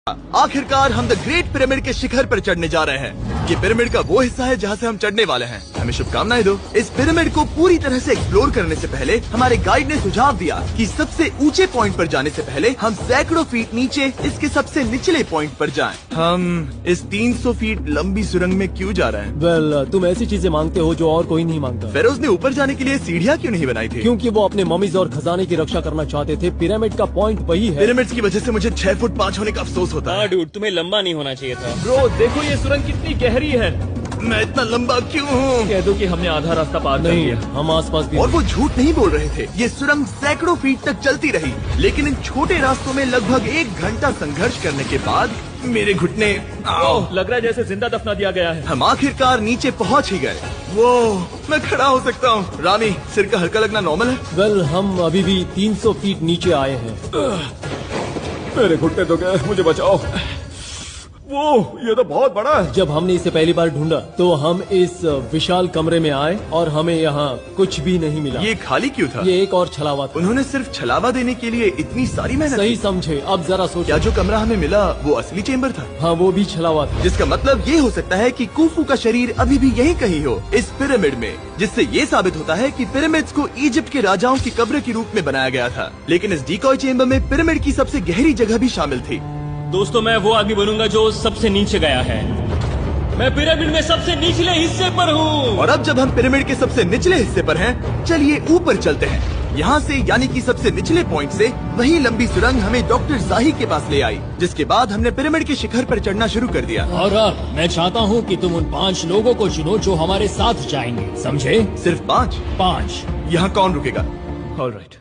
आखिरकार हम the great pyramid के शिखर पर चढ़ने जा रहे हैं। ये पिरामिड का वो हिस्सा है जहाँ से हम चढ़ने वाले हैं। हमें शुभकामनाएं दो। इस पिरामिड को पूरी तरह से एक्सप्लोर करने से पहले हमारे गाइड ने सुझाव दिया कि सबसे ऊंचे पॉइंट पर जाने से पहले हम सैकड़ों फीट नीचे इसके सबसे निचले पॉइंट पर जाएं। हम इस 300 फीट लंबी सुरंग में क्यों जा रहे हैं? वेल, तुम ऐसी चीजें मांगते हो जो और कोई नहीं मांगता। फेरोज ने ऊपर जाने के लिए सीढ़ियाँ क्यों नहीं बनाई थी? क्योंकि वो अपने ममीज और खजाने की रक्षा करना चाहते थे। पिरामिड का पॉइंट वही है। पिरामिड्स की वजह से मुझे 6 फुट 5 होने का अफसोस होता है। डूड, तुम्हें लंबा नहीं होना चाहिए था। ब्रो देखो ये सुरंग कितनी गहरी है। मैं इतना लंबा क्यों हूँ? कह दो कि हमने आधा रास्ता पार कर नहीं, लिया। हम आसपास भी और वो झूठ नहीं बोल रहे थे। ये सुरंग सैकड़ों फीट तक चलती रही, लेकिन इन छोटे रास्तों में लगभग 1 घंटा संघर्ष करने के बाद मेरे घुटने ओह, लग रहा है जैसे जिंदा दफना दिया गया है। हम आखिरकार नीचे पहुंच ही गए। वो मैं खड़ा हो सकता हूँ। रामी, सिर का हल्का लगना नॉर्मल है? वेल, हम अभी भी 300 फीट नीचे आए हैं। मेरे घुटने तो गए, मुझे बचाओ। वो ये तो बहुत बड़ा है। जब हमने इसे पहली बार ढूंढा तो हम इस विशाल कमरे में आए और हमें यहाँ कुछ भी नहीं मिला। ये खाली क्यों था? ये एक और छलावा था। उन्होंने सिर्फ छलावा देने के लिए इतनी सारी मेहनत सही की। समझे। अब जरा सोचो। क्या जो कमरा हमें मिला वो असली चेम्बर था? हाँ, वो भी छलावा था। जिसका मतलब ये हो सकता है कि कुफू का शरीर अभी भी यहीं कहीं हो, इस पिरामिड में, जिससे ये साबित होता है कि पिरामिड्स को इजिप्ट के राजाओं की कब्र के रूप में बनाया गया था। लेकिन इस डिकॉय चेम्बर में पिरामिड की सबसे गहरी जगह भी शामिल थी। दोस्तों, मैं वो आदमी बनूंगा जो सबसे नीचे गया है। मैं पिरामिड में सबसे निचले हिस्से पर हूँ। और अब जब हम पिरामिड के सबसे निचले हिस्से पर हैं, चलिए ऊपर चलते हैं। यहाँ से यानी कि सबसे निचले पॉइंट से वही लंबी सुरंग हमें डॉक्टर जाही के पास ले आई, जिसके बाद हमने पिरामिड के शिखर पर चढ़ना शुरू कर दिया। और अब मैं चाहता हूँ कि तुम उन 5 लोगों को चुनो जो हमारे साथ जाएंगे, समझे? सिर्फ 5? 5। यहाँ कौन रुकेगा? Alright.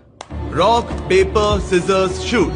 Rock paper scissors shoot.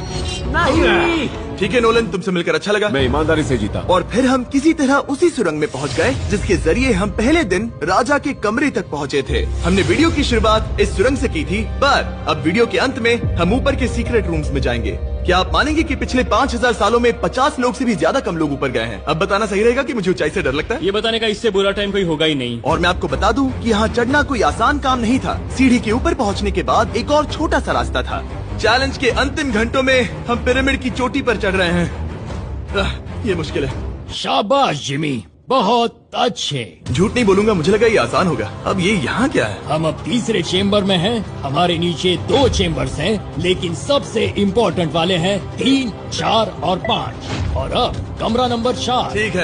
ठीक है नोलन, तुमसे मिलकर अच्छा लगा। मैं ईमानदारी से जीता। और फिर हम किसी तरह उसी सुरंग में पहुंच गए जिसके जरिए हम पहले दिन राजा के कमरे तक पहुंचे थे। हमने वीडियो की शुरुआत इस सुरंग से की थी, पर अब वीडियो के अंत में हम ऊपर के सीक्रेट रूम्स में जाएंगे। क्या आप मानेंगे कि पिछले 5000 सालों में 50 लोग से भी ज्यादा कम लोग ऊपर गए हैं? अब बताना सही रहेगा कि मुझे ऊंचाई से डर लगता है। ये बताने का इससे बुरा टाइम कोई होगा ही नहीं। और मैं आपको बता दूं कि यहाँ चढ़ना कोई आसान काम नहीं था। सीढ़ी के ऊपर पहुँचने के बाद एक और छोटा सा रास्ता था। चैलेंज के अंतिम घंटों में हम पिरामिड की चोटी पर चढ़ रहे हैं। ये मुश्किल है। शाबाश जिमी, बहुत अच्छे। झूठ नहीं बोलूंगा, मुझे लगा ये आसान होगा। अब ये यहाँ क्या है? हम अब तीसरे चेम्बर में हैं। हमारे नीचे 2 चेम्बर्स हैं, लेकिन सबसे इम्पोर्टेंट वाले हैं 3, 4 और 5। और अब कमरा नंबर 4। ठीक है।